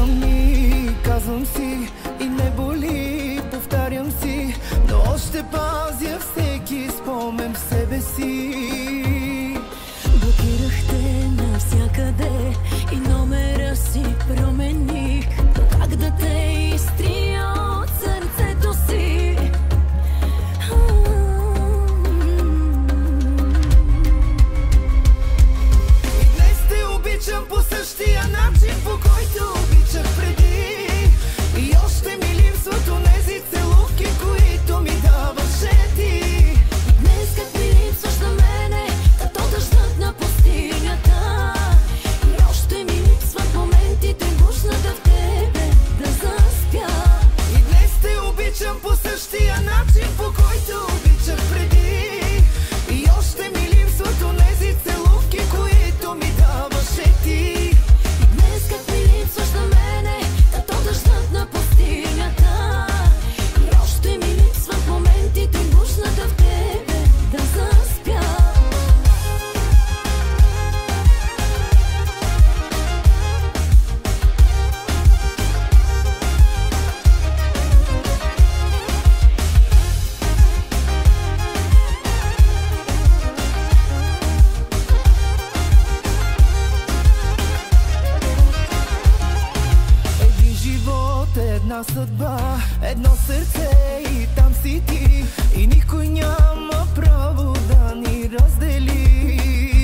Гледам ни, казвам си и не боли, повтарям си, но още пазя всеки спомен в себе си. Блокирахте навсякъде и номера си промених. Как да те изтрия от сърцето си? И днес те обичам по същия начин, по който обичах преди. И още ми липсват онези целувки, които ми даваше ти. Днес как ми липсваш на мене, като дъждът на пустинята. И още ми липсват моментите, гушната в тебе да заспя. И днес те обичам по същия начин, по който обичах преди. И още ми липсват онези целувки, които ми даваше ти. И днес как ми липсваш на мене, като дъждът на пустинята. И още ми липсват моментите, гушната в тебе да заспя. Един живот, една съдба, едно сърце и там си ти. И никой няма право да ни раздели.